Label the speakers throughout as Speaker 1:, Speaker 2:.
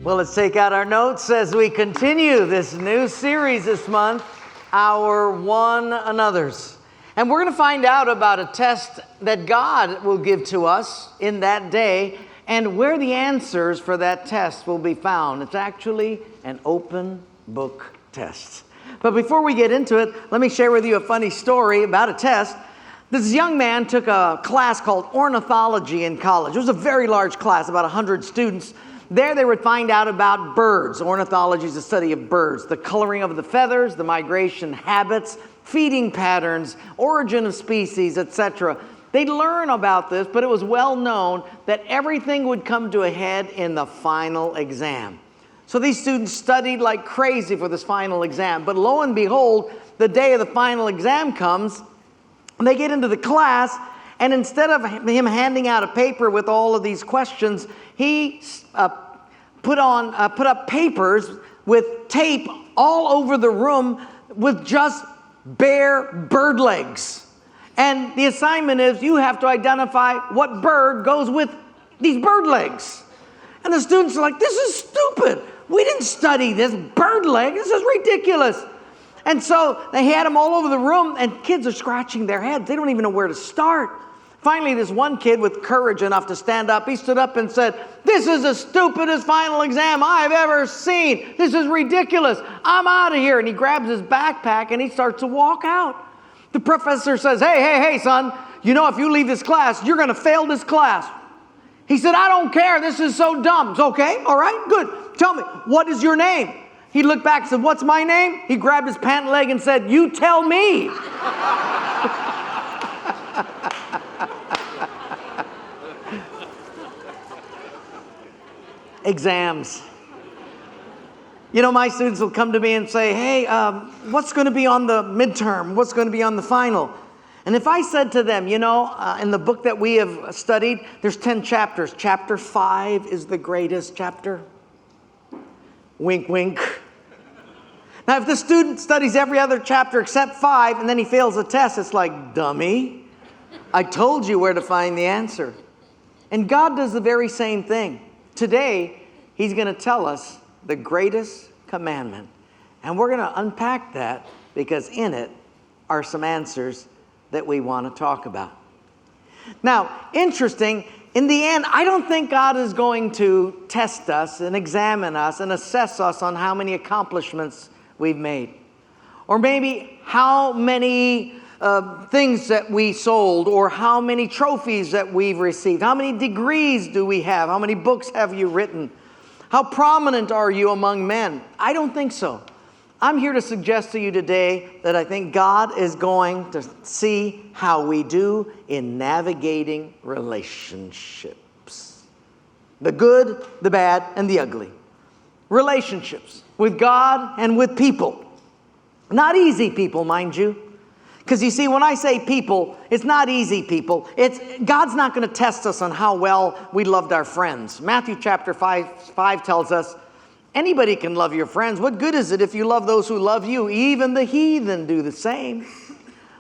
Speaker 1: Well, let's take out our notes as we continue this new series this month, Our One Another's. And we're going to find out about a test that God will give to us in that day and where the answers for that test will be found. It's actually an open book test. But before we get into it, let me share with you a funny story about a test. This young man took a class called ornithology in college. It was a very large class, about 100 students. There they would find out about birds. Ornithology is the study of birds, the coloring of the feathers, the migration habits, feeding patterns, origin of species, etc. They'd learn about this, but it was well known that everything would come to a head in the final exam. So these students studied like crazy for this final exam. But lo and behold, the day of the final exam comes, and they get into the class, and instead of him handing out a paper with all of these questions, he put up papers with tape all over the room with just bare bird legs. And the assignment is you have to identify what bird goes with these bird legs. And the students are like, this is stupid. We didn't study this bird leg. This is ridiculous. And so they had them all over the room, and kids are scratching their heads. They don't even know where to start. Finally, this one kid with courage enough to stand up, he stood up and said, "This is the stupidest final exam I've ever seen. This is ridiculous. I'm out of here." And he grabs his backpack and he starts to walk out. The professor says, hey, son, you know if you leave this class, you're going to fail this class. He said, "I don't care. This is so dumb." It's okay. All right, good. Tell me, what is your name? He looked back and said, "What's my name?" He grabbed his pant leg and said, "You tell me." Exams. You know, my students will come to me and say, "Hey, what's going to be on the midterm? What's going to be on the final?" And if I said to them, in the book that we have studied, there's 10 chapters. Chapter 5 is the greatest chapter. Wink, wink. Now, if the student studies every other chapter except 5 and then he fails the test, it's like, dummy, I told you where to find the answer. And God does the very same thing. Today, He's going to tell us the greatest commandment. And we're going to unpack that because in it are some answers that we want to talk about. Now, interesting, in the end, I don't think God is going to test us and examine us and assess us on how many accomplishments we've made. Or maybe how many things that we sold, or how many trophies that we've received. How many degrees do we have? How many books have you written? How prominent are you among men? I don't think so. I'm here to suggest to you today that I think God is going to see how we do in navigating relationships. The good, the bad, and the ugly. Relationships with God and with people. Not easy people, mind you. Because you see, when I say people, it's not easy people. God's not going to test us on how well we loved our friends. Matthew chapter 5 tells us, anybody can love your friends. What good is it if you love those who love you? Even the heathen do the same.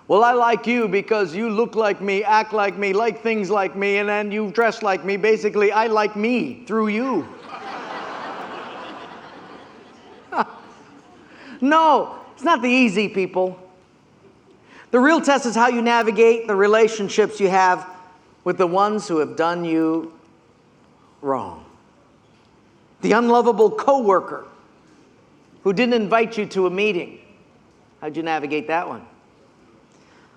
Speaker 1: Well, I like you because you look like me, act like me, like things like me, and then you dress like me. Basically, I like me through you. No, it's not the easy people. The real test is how you navigate the relationships you have with the ones who have done you wrong. The unlovable coworker who didn't invite you to a meeting. How'd you navigate that one?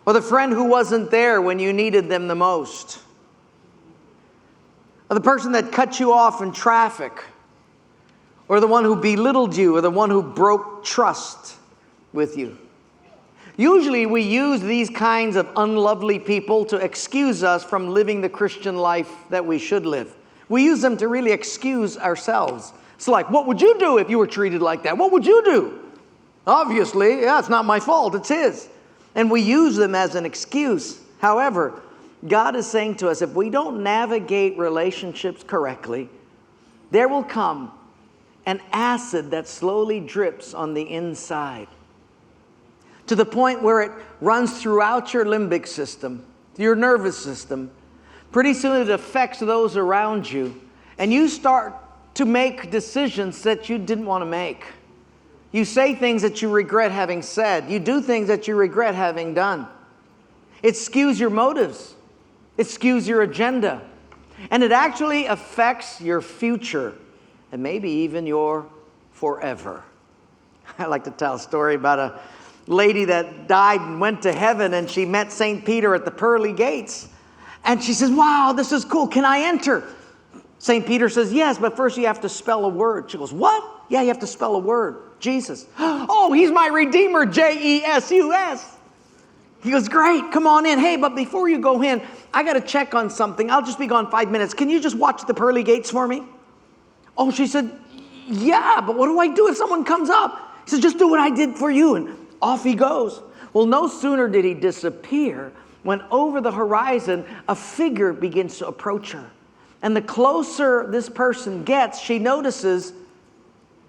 Speaker 1: Or the friend who wasn't there when you needed them the most. Or the person that cut you off in traffic. Or the one who belittled you, or the one who broke trust with you. Usually we use these kinds of unlovely people to excuse us from living the Christian life that we should live. We use them to really excuse ourselves. It's like, what would you do if you were treated like that? What would you do? Obviously, it's not my fault, it's His. And we use them as an excuse. However, God is saying to us, if we don't navigate relationships correctly, there will come an acid that slowly drips on the inside, to the point where it runs throughout your limbic system, your nervous system. Pretty soon it affects those around you, and you start to make decisions that you didn't want to make. You say things that you regret having said. You do things that you regret having done. It skews your motives. It skews your agenda. And it actually affects your future and maybe even your forever. I like to tell a story about a lady that died and went to heaven, and she met St. Peter at the pearly gates. And she says, wow, this is cool. Can I enter? St. Peter says, yes, but first you have to spell a word. She goes, what? Yeah, you have to spell a word. Jesus. Oh, he's my Redeemer, Jesus. He goes, great, come on in. Hey, but before you go in, I got to check on something. I'll just be gone 5 minutes. Can you just watch the pearly gates for me? Oh, she said, yeah, but what do I do if someone comes up? He said, just do what I did for you. And off he goes. Well, no sooner did he disappear when over the horizon, a figure begins to approach her. And the closer this person gets, she notices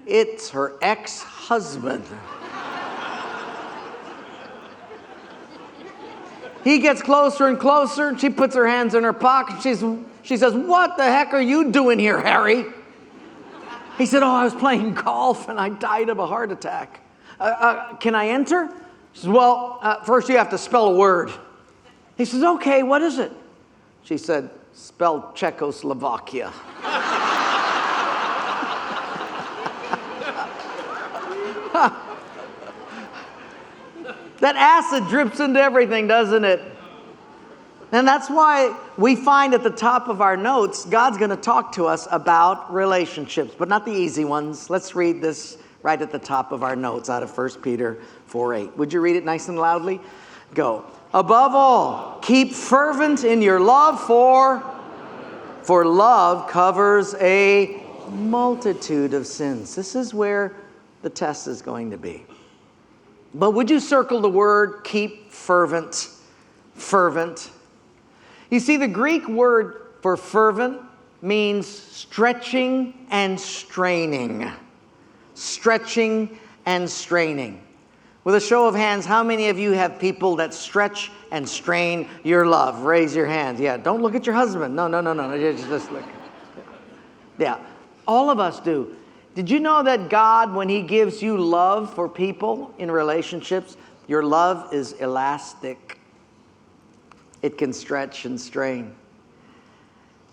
Speaker 1: it's her ex-husband. He gets closer and closer, and she puts her hands in her pocket. She says, what the heck are you doing here, Harry? He said, oh, I was playing golf, and I died of a heart attack. Can I enter? She says, well, first you have to spell a word. He says, okay, what is it? She said, spell Czechoslovakia. That acid drips into everything, doesn't it? And that's why we find at the top of our notes, God's going to talk to us about relationships, but not the easy ones. Let's read this right at the top of our notes out of 1 Peter 4:8. Would you read it nice and loudly? Go. Above all, keep fervent in your love for love covers a multitude of sins. This is where the test is going to be. But would you circle the word keep fervent? Fervent. You see, the Greek word for fervent means stretching and straining. Stretching and straining. With a show of hands, how many of you have people that stretch and strain your love? Raise your hand. Yeah, don't look at your husband. No. Just look. Yeah, all of us do. Did you know that God, when He gives you love for people in relationships, your love is elastic? It can stretch and strain.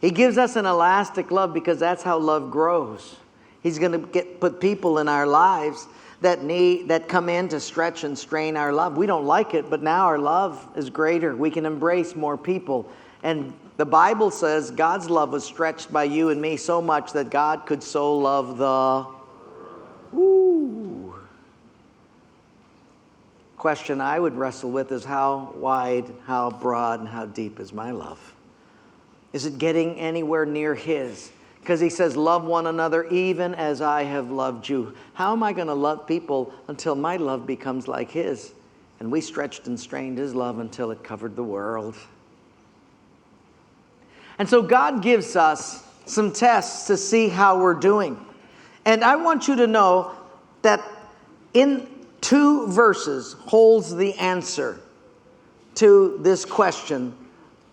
Speaker 1: He gives us an elastic love because that's how love grows. He's going to put people in our lives that come in to stretch and strain our love. We don't like it, but now our love is greater. We can embrace more people. And the Bible says God's love was stretched by you and me so much that God could so love the... Ooh. Question I would wrestle with is how wide, how broad, and how deep is my love? Is it getting anywhere near His? Because He says, love one another even as I have loved you. How am I going to love people until my love becomes like His? And we stretched and strained His love until it covered the world. And so God gives us some tests to see how we're doing. And I want you to know that in 2 verses holds the answer to this question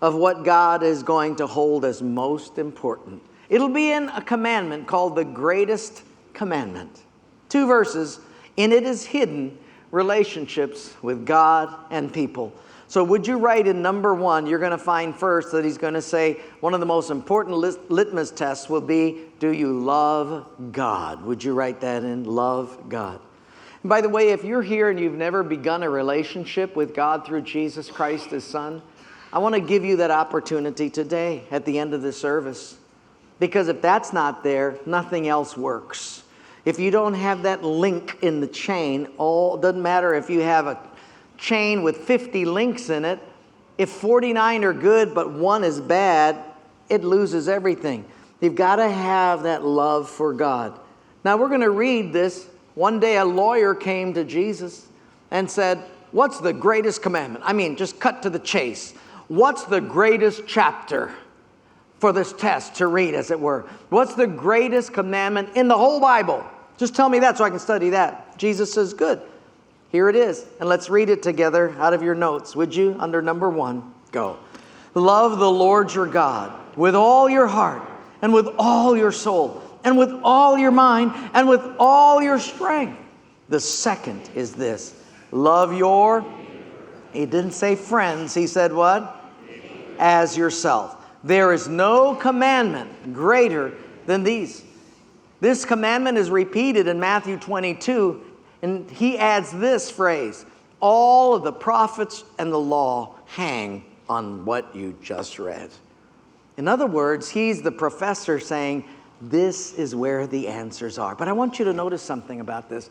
Speaker 1: of what God is going to hold as most important. It'll be in a commandment called the greatest commandment. 2 verses. In it is hidden relationships with God and people. So would you write in number 1, you're going to find first that He's going to say one of the most important litmus tests will be, do you love God? Would you write that in? Love God. And by the way, if you're here and you've never begun a relationship with God through Jesus Christ, His Son, I want to give you that opportunity today at the end of this service. Because if that's not there, nothing else works. If you don't have that link in the chain, it doesn't matter if you have a chain with 50 links in it. If 49 are good but 1 is bad, it loses everything. You've got to have that love for God. Now we're going to read this. One day a lawyer came to Jesus and said, what's the greatest commandment? I mean, just cut to the chase. What's the greatest chapter for this test to read, as it were? What's the greatest commandment in the whole Bible? Just tell me that so I can study that. Jesus says, good. Here it is. And let's read it together out of your notes. Would you? Under number 1, go. Love the Lord your God with all your heart and with all your soul and with all your mind, and with all your strength. The second is this, love your, he didn't say friends, he said what? As yourself. There is no commandment greater than these. This commandment is repeated in Matthew 22, and he adds this phrase, all of the prophets and the law hang on what you just read. In other words, he's the professor saying, this is where the answers are. But I want you to notice something about this.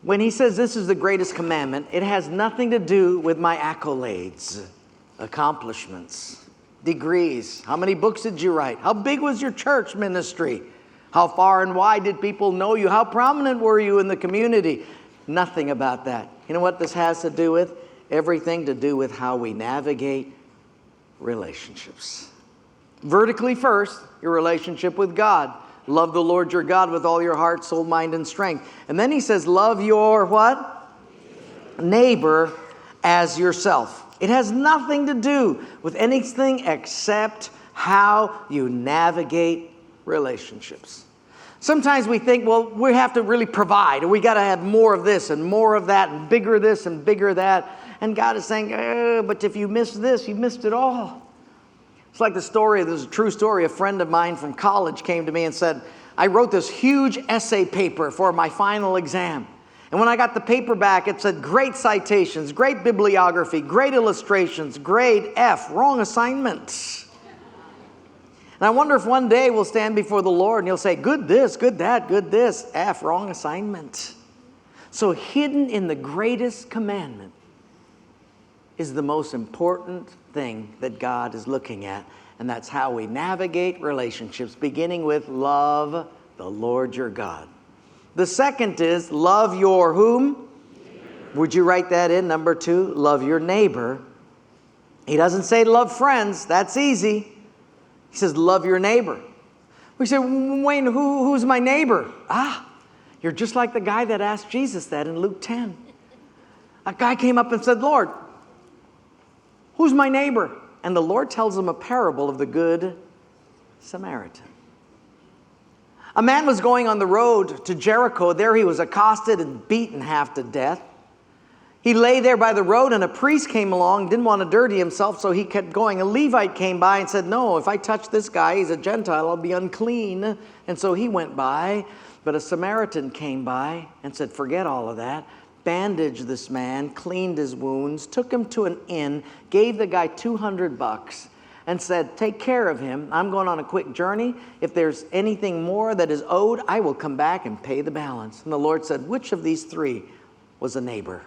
Speaker 1: When he says this is the greatest commandment, it has nothing to do with my accolades, accomplishments, degrees. How many books did you write? How big was your church ministry? How far and wide did people know you? How prominent were you in the community? Nothing about that. You know what this has to do with? Everything to do with how we navigate relationships. Vertically first, your relationship with God. Love the Lord your God with all your heart, soul, mind, and strength. And then he says, love your what? Neighbor as yourself. It has nothing to do with anything except how you navigate relationships. Sometimes we think, well, we have to really provide, or we got to have more of this and more of that, and bigger this and bigger that. And God is saying, but if you miss this, you missed it all. It's like this is a true story. A friend of mine from college came to me and said, I wrote this huge essay paper for my final exam. And when I got the paper back, it said great citations, great bibliography, great illustrations, grade F, wrong assignment. And I wonder if one day we'll stand before the Lord and he'll say, good this, good that, good this, F, wrong assignment. So hidden in the greatest commandment is the most important thing that God is looking at. And that's how we navigate relationships, beginning with love the Lord your God. The second is love your whom? Would you write that in? Number 2, love your neighbor. He doesn't say love friends. That's easy. He says love your neighbor. We say, Wayne, who's my neighbor? You're just like the guy that asked Jesus that in Luke 10. A guy came up and said, Lord, who's my neighbor? And the Lord tells him a parable of the Good Samaritan. A man was going on the road to Jericho. There he was accosted and beaten half to death. He lay there by the road, and a priest came along, didn't want to dirty himself, so he kept going. A Levite came by and said, no, if I touch this guy, he's a Gentile, I'll be unclean. And so he went by. But a Samaritan came by and said, forget all of that. Bandaged this man, cleaned his wounds, took him to an inn, gave the guy $200 and said, take care of him. I'm going on a quick journey. If there's anything more that is owed, I will come back and pay the balance. And the Lord said, which of these 3 was a neighbor?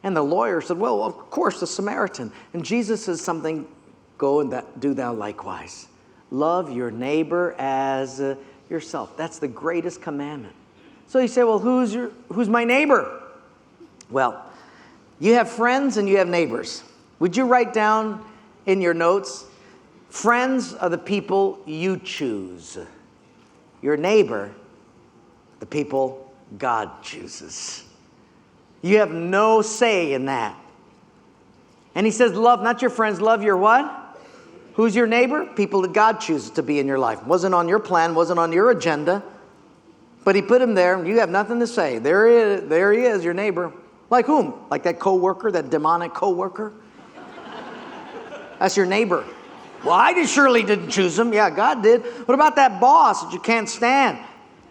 Speaker 1: And the lawyer said, well, of course, the Samaritan. And Jesus says something, go and do thou likewise. Love your neighbor as yourself. That's the greatest commandment. So you say, well, who's my neighbor? Well, you have friends and you have neighbors. Would you write down in your notes, friends are the people you choose. Your neighbor, the people God chooses. You have no say in that. And he says, love not your friends, love your what? Who's your neighbor? People that God chooses to be in your life. Wasn't on your plan, wasn't on your agenda. But he put him there. You have nothing to say. There he is, your neighbor. Like whom? Like that coworker, that demonic coworker? That's your neighbor. Well, I surely didn't choose him. Yeah, God did. What about that boss that you can't stand?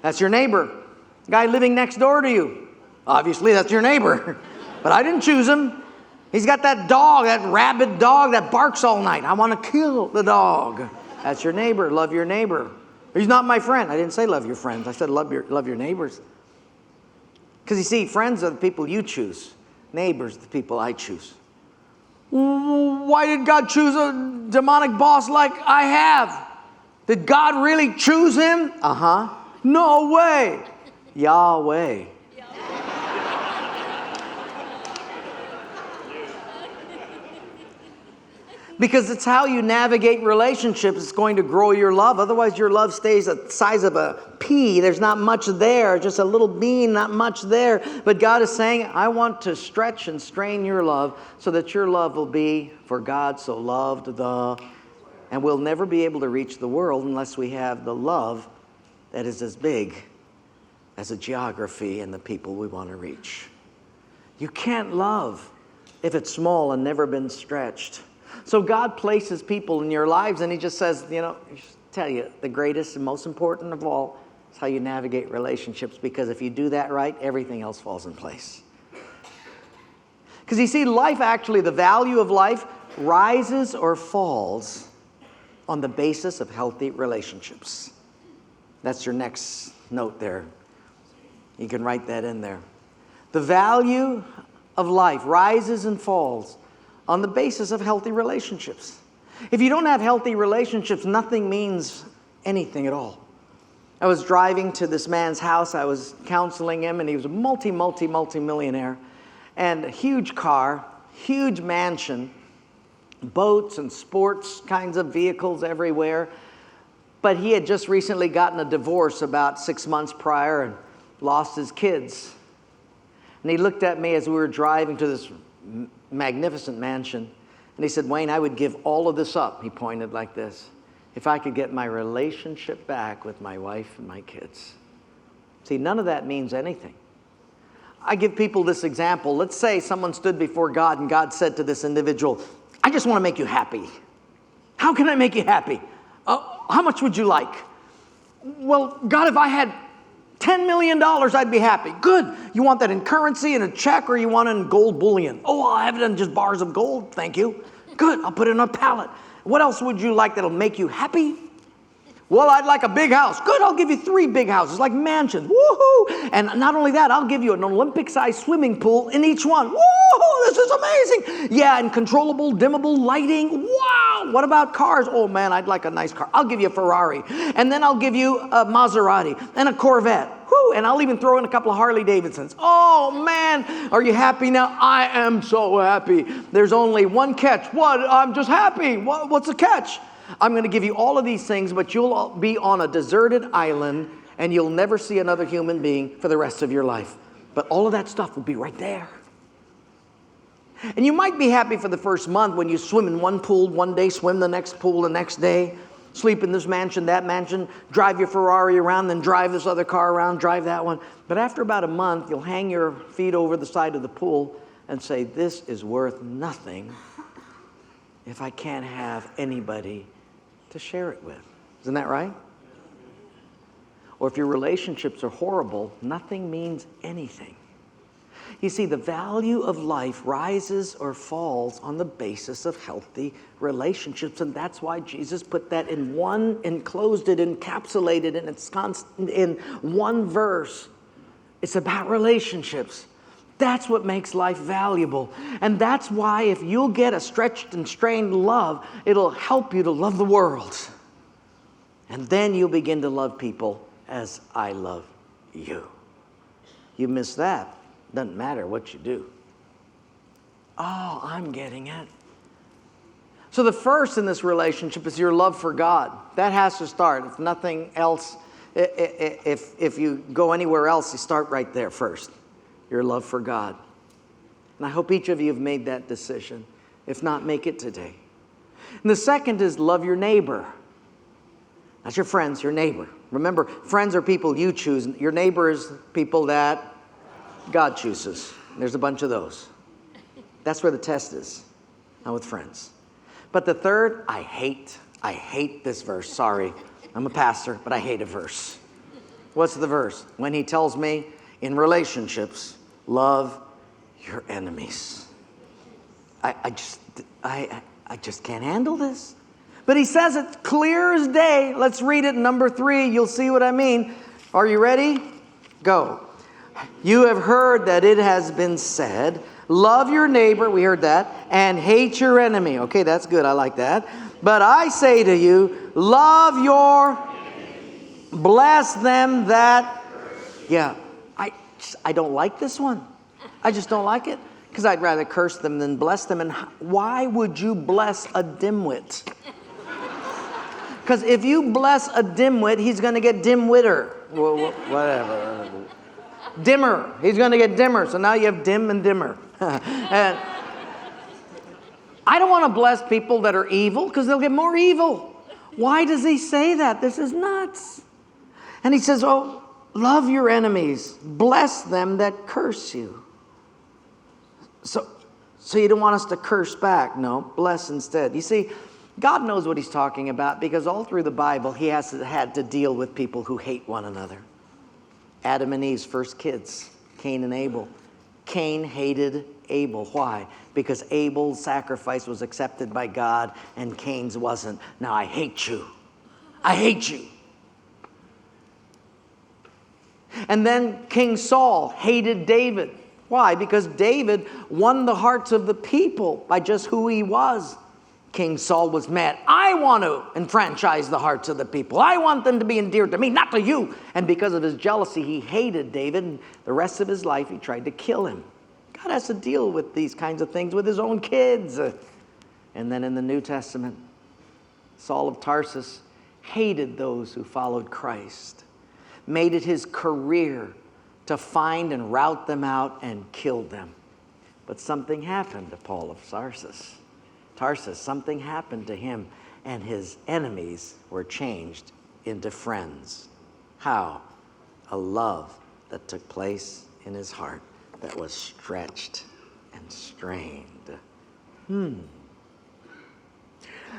Speaker 1: That's your neighbor. Guy living next door to you. Obviously, that's your neighbor. But I didn't choose him. He's got that dog, that rabid dog that barks all night. I want to kill the dog. That's your neighbor. Love your neighbor. He's not my friend. I didn't say love your friends. I said love your neighbors. Because you see, friends are the people you choose. Neighbors are the people I choose. Why did God choose a demonic boss like I have? Did God really choose him? No way. Yahweh. Because it's how you navigate relationships. It's going to grow your love. Otherwise, your love stays the size of a pea. There's not much there. Just a little bean, not much there. But God is saying, I want to stretch and strain your love so that your love will be for God so loved the... And we'll never be able to reach the world unless we have the love that is as big as a geography and the people we want to reach. You can't love if it's small and never been stretched. So God places people in your lives, and he just says, tell you, the greatest and most important of all is how you navigate relationships, because if you do that right, everything else falls in place. Because you see, life actually, the value of life rises or falls on the basis of healthy relationships. That's your next note there. You can write that in there. The value of life rises and falls on the basis of healthy relationships. If you don't have healthy relationships, nothing means anything at all. I was driving to this man's house. I was counseling him, and he was a multi-millionaire. And a huge car, huge mansion, boats and sports kinds of vehicles everywhere. But he had just recently gotten a divorce about 6 months prior and lost his kids. And he looked at me as we were driving to this magnificent mansion. And he said, Wayne, I would give all of this up, he pointed like this, if I could get my relationship back with my wife and my kids. See, none of that means anything. I give people this example. Let's say someone stood before God and God said to this individual, I just want to make you happy. How can I make you happy? How much would you like? Well, God, if I had $10 million, I'd be happy. Good. You want that in currency, in a check, or you want it in gold bullion? Oh, I'll have it in just bars of gold. Thank you. Good. I'll put it in a pallet. What else would you like that'll make you happy? Well, I'd like a big house. Good, I'll give you 3 big houses, like mansions. Woohoo! And not only that, I'll give you an Olympic-sized swimming pool in each one. Woohoo! This is amazing. Yeah, and controllable, dimmable lighting. Wow! What about cars? Oh, man, I'd like a nice car. I'll give you a Ferrari. And then I'll give you a Maserati and a Corvette. Woo! And I'll even throw in a couple of Harley Davidsons. Oh, man, are you happy now? I am so happy. There's only one catch. What? I'm just happy. What's the catch? I'm going to give you all of these things, but you'll be on a deserted island and you'll never see another human being for the rest of your life. But all of that stuff will be right there. And you might be happy for the first month when you swim in one pool one day, swim the next pool the next day, sleep in this mansion, that mansion, drive your Ferrari around, then drive this other car around, drive that one. But after about a month, you'll hang your feet over the side of the pool and say, this is worth nothing if I can't have anybody to share it with. Isn't that right? Or if your relationships are horrible, nothing means anything. You see, the value of life rises or falls on the basis of healthy relationships, and that's why Jesus put that in one, enclosed it, encapsulated it, and it's constant in one verse. It's about relationships. That's what makes life valuable. And that's why if you'll get a stretched and strained love, it'll help you to love the world. And then you'll begin to love people as I love you. You miss that, doesn't matter what you do. Oh, I'm getting it. So the first in this relationship is your love for God. That has to start. If nothing else, if you go anywhere else, you start right there first. Your love for God. And I hope each of you have made that decision. If not, make it today. And the second is love your neighbor. Not your friends, your neighbor. Remember, friends are people you choose. Your neighbor is people that God chooses. There's a bunch of those. That's where the test is. Not with friends. But the third, I hate this verse. Sorry, I'm a pastor, but I hate a verse. What's the verse? When he tells me, in relationships, love your enemies. I just can't handle this. But he says it clear as day. Let's read it. Number 3, you'll see what I mean. Are you ready? Go. You have heard that it has been said, love your neighbor, we heard that, and hate your enemy. Okay, that's good. I like that. But I say to you, love your, bless them that, yeah. I don't like this one. I just don't like it because I'd rather curse them than bless them. And why would you bless a dimwit? Because if you bless a dimwit, he's going to get dimwitter. Well, whatever. Dimmer. He's going to get dimmer. So now you have dim and dimmer. And I don't want to bless people that are evil because they'll get more evil. Why does he say that? This is nuts. And he says, oh, love your enemies. Bless them that curse you. So you don't want us to curse back. No, bless instead. You see, God knows what he's talking about because all through the Bible, he had to deal with people who hate one another. Adam and Eve's first kids, Cain and Abel. Cain hated Abel. Why? Because Abel's sacrifice was accepted by God and Cain's wasn't. Now I hate you. I hate you. And then King Saul hated David. Why? Because David won the hearts of the people by just who he was. King Saul was mad. I want to enfranchise the hearts of the people. I want them to be endeared to me, not to you. And because of his jealousy, he hated David. And the rest of his life, he tried to kill him. God has to deal with these kinds of things with his own kids. And then in the New Testament, Saul of Tarsus hated those who followed Christ, made it his career to find and rout them out and killed them. But something happened to Paul of Tarsus. Something happened to him, and his enemies were changed into friends. How? A love that took place in his heart that was stretched and strained.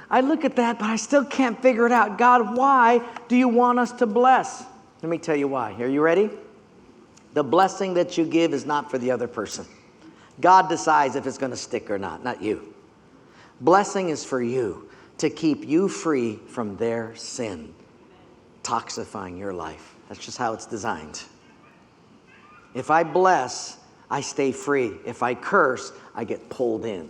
Speaker 1: I look at that, but I still can't figure it out. God, why do you want us to bless? Let me tell you why. Are you ready? The blessing that you give is not for the other person. God decides if it's going to stick or not you. Blessing is for you, to keep you free from their sin, toxifying your life. That's just how it's designed. If I bless, I stay free. If I curse, I get pulled in.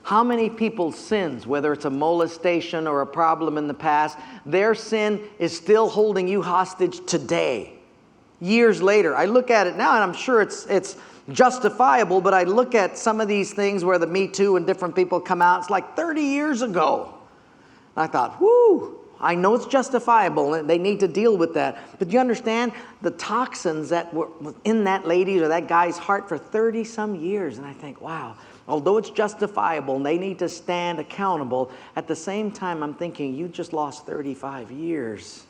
Speaker 1: How many people's sins, whether it's a molestation or a problem in the past, their sin is still holding you hostage today? Years later, I look at it now, and I'm sure it's justifiable, but I look at some of these things where the Me Too and different people come out. It's like 30 years ago. And I thought, whoo, I know it's justifiable, and they need to deal with that. But you understand the toxins that were in that lady's or that guy's heart for 30-some years. And I think, wow, although it's justifiable and they need to stand accountable, at the same time I'm thinking, you just lost 35 years.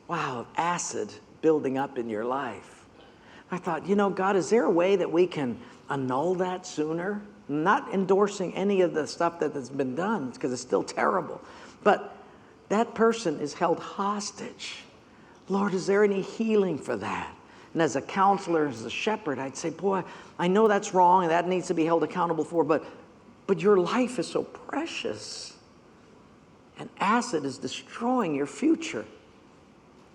Speaker 1: Wow, of acid building up in your life. I thought, God, is there a way that we can annul that sooner? Not endorsing any of the stuff that has been done, because it's still terrible. But that person is held hostage. Lord, is there any healing for that? And as a counselor, as a shepherd, I'd say, boy, I know that's wrong and that needs to be held accountable for, but your life is so precious. And acid is destroying your future.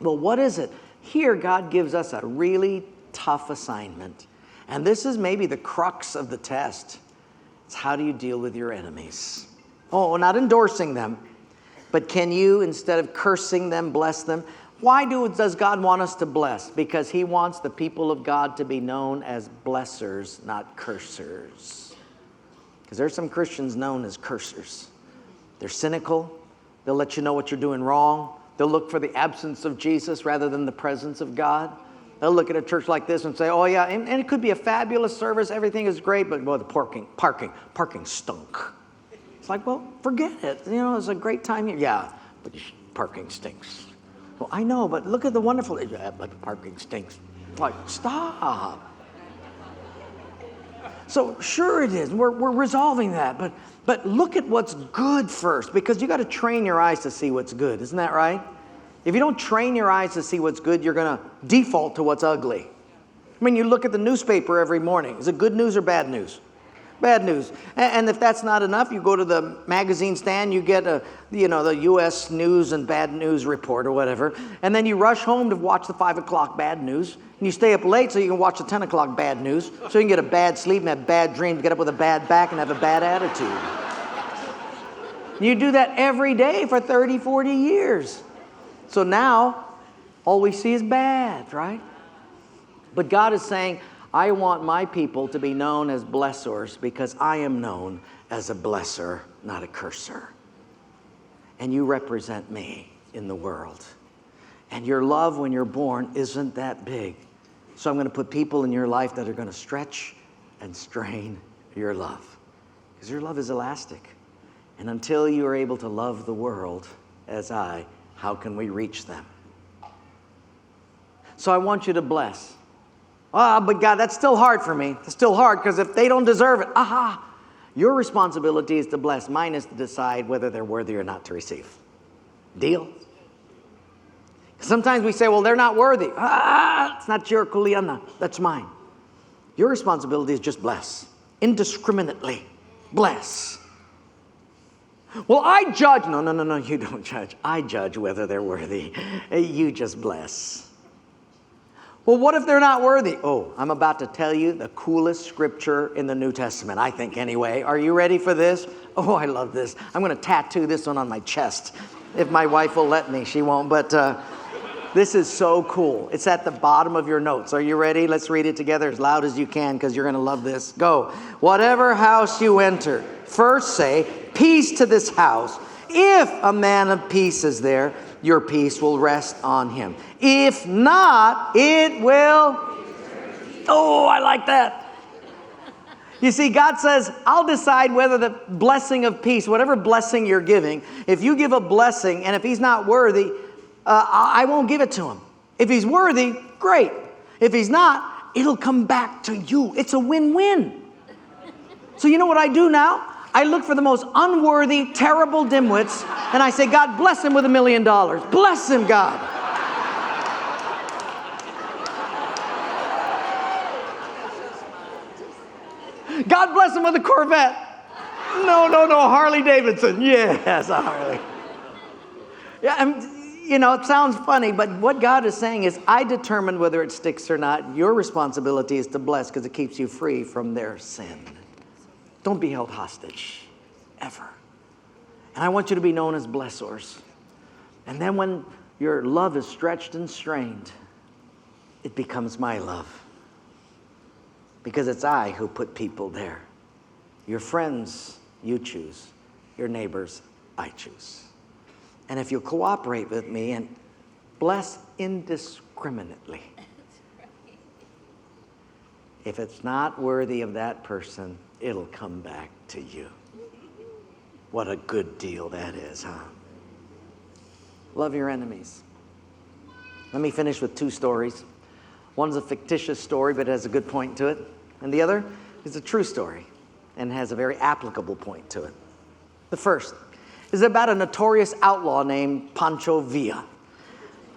Speaker 1: Well, what is it? Here, God gives us a really tough assignment. And this is maybe the crux of the test. It's how do you deal with your enemies? Oh, not endorsing them, but can you, instead of cursing them, bless them? Why does God want us to bless? Because he wants the people of God to be known as blessers, not cursers. Because there's some Christians known as cursers. They're cynical. They'll let you know what you're doing wrong. They'll look for the absence of Jesus rather than the presence of God. They'll look at a church like this and say, oh yeah, and it could be a fabulous service, everything is great, but boy, the parking stunk. It's like, well, forget it. It's a great time here. Yeah, but parking stinks. Well, I know, but look at the wonderful, yeah, but the parking stinks. Like, stop. So sure it is, we're resolving that, but look at what's good first, because you got to train your eyes to see what's good, isn't that right? If you don't train your eyes to see what's good, you're going to default to what's ugly. I mean, you look at the newspaper every morning. Is it good news or bad news? Bad news. And if that's not enough, you go to the magazine stand, you get the U.S. News and Bad News Report or whatever, and then you rush home to watch the 5 o'clock bad news, and you stay up late so you can watch the 10 o'clock bad news, so you can get a bad sleep and have bad dreams, get up with a bad back and have a bad attitude. You do that every day for 30, 40 years. So now, all we see is bad, right? But God is saying, I want my people to be known as blessors because I am known as a blesser, not a curser. And you represent me in the world. And your love when you're born isn't that big. So I'm going to put people in your life that are going to stretch and strain your love. Because your love is elastic. And until you are able to love the world as I, how can we reach them? So I want you to bless. But God, that's still hard for me. It's still hard because if they don't deserve it, your responsibility is to bless. Mine is to decide whether they're worthy or not to receive. Deal? Sometimes we say, well, they're not worthy. It's not your kuleana. That's mine. Your responsibility is just bless. Indiscriminately. Bless. Well, I judge. No, you don't judge. I judge whether they're worthy. You just bless. Well, what if they're not worthy? Oh, I'm about to tell you the coolest scripture in the New Testament, I think anyway. Are you ready for this? Oh, I love this. I'm going to tattoo this one on my chest. If my wife will let me, she won't. But this is so cool. It's at the bottom of your notes. Are you ready? Let's read it together as loud as you can because you're going to love this. Go. Whatever house you enter, first say, peace to this house. If a man of peace is there, your peace will rest on him. If not, it will. Oh, I like that. You see, God says, I'll decide whether the blessing of peace, whatever blessing you're giving, if you give a blessing and if he's not worthy, I won't give it to him. If he's worthy, great. If he's not, it'll come back to you. It's a win-win. So you know what I do now? I look for the most unworthy, terrible dimwits, and I say, God, bless him with $1 million. Bless him, God. God bless him with a Corvette. No, Harley Davidson. Yes, a Harley. Yeah, it sounds funny, but what God is saying is, I determine whether it sticks or not. Your responsibility is to bless because it keeps you free from their sin. Don't be held hostage, ever. And I want you to be known as blessors. And then when your love is stretched and strained, it becomes my love. Because it's I who put people there. Your friends, you choose. Your neighbors, I choose. And if you'll cooperate with me and bless indiscriminately, if it's not worthy of that person, it'll come back to you. What a good deal that is, huh? Love your enemies. Let me finish with 2 stories. One's a fictitious story, but it has a good point to it. And the other is a true story and has a very applicable point to it. The first is about a notorious outlaw named Pancho Villa.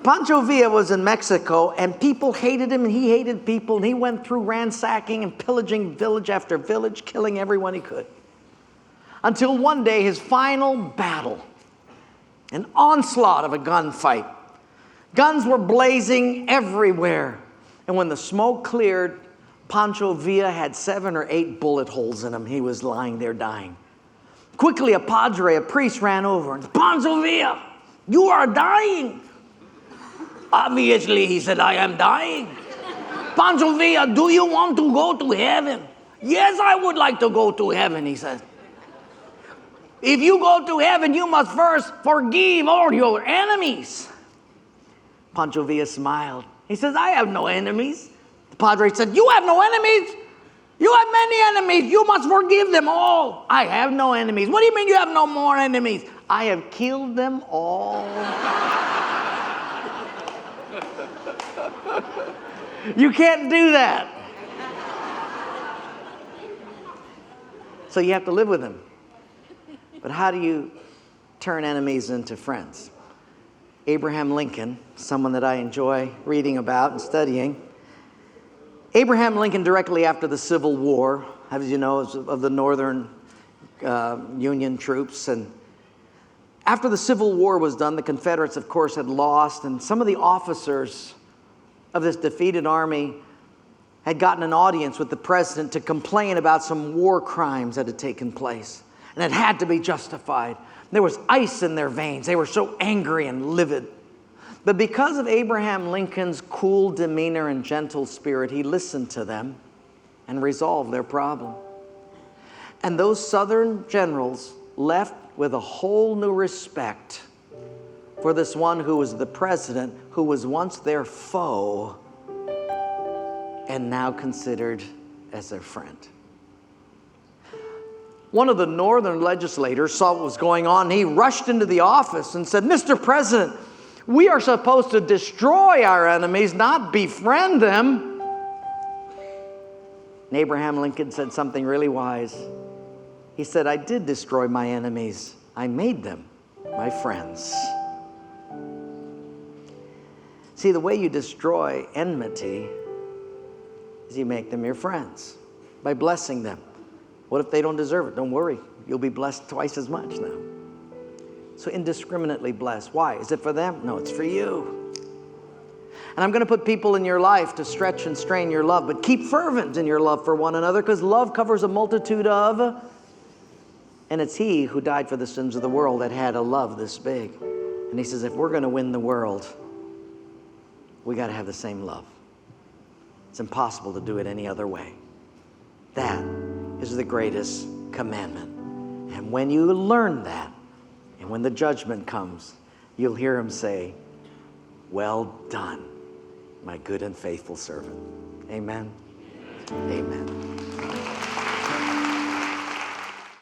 Speaker 1: Pancho Villa was in Mexico, and people hated him, and he hated people, and he went through ransacking and pillaging village after village, killing everyone he could. Until one day, his final battle, an onslaught of a gunfight. Guns were blazing everywhere, and when the smoke cleared, Pancho Villa had 7 or 8 bullet holes in him. He was lying there dying. Quickly, a padre, a priest, ran over, and Pancho Villa, you are dying. Obviously, he said, I am dying. Pancho Villa, do you want to go to heaven? Yes, I would like to go to heaven, he said. If you go to heaven, you must first forgive all your enemies. Pancho Villa smiled. He says, I have no enemies. The padre said, you have no enemies? You have many enemies. You must forgive them all. I have no enemies. What do you mean you have no more enemies? I have killed them all. You can't do that. So you have to live with them. But how do you turn enemies into friends? Abraham Lincoln, someone that I enjoy reading about and studying. Abraham Lincoln, directly after the Civil War, as you know, of the Northern Union troops. And after the Civil War was done, the Confederates, of course, had lost. And some of the officers of this defeated army had gotten an audience with the president to complain about some war crimes that had taken place. And it had to be justified. There was ice in their veins. They were so angry and livid. But because of Abraham Lincoln's cool demeanor and gentle spirit, he listened to them and resolved their problem. And those Southern generals left with a whole new respect for this one who was the president, who was once their foe and now considered as their friend. One of the Northern legislators saw what was going on. He rushed into the office and said, Mr. President, We are supposed to destroy our enemies, not befriend them. And Abraham Lincoln said something really wise. He said, I did destroy my enemies. I made them my friends. See, the way you destroy enmity is you make them your friends by blessing them. What if they don't deserve it? Don't worry. You'll be blessed twice as much now. So indiscriminately blessed. Why? Is it for them? No, it's for you. And I'm going to put people in your life to stretch and strain your love, but keep fervent in your love for one another, because love covers a multitude of, and it's He who died for the sins of the world that had a love this big. And He says, if we're going to win the world, we got to have the same love. It's impossible to do it any other way. That is the greatest commandment. And when you learn that, and when the judgment comes, you'll hear Him say, well done, my good and faithful servant. Amen.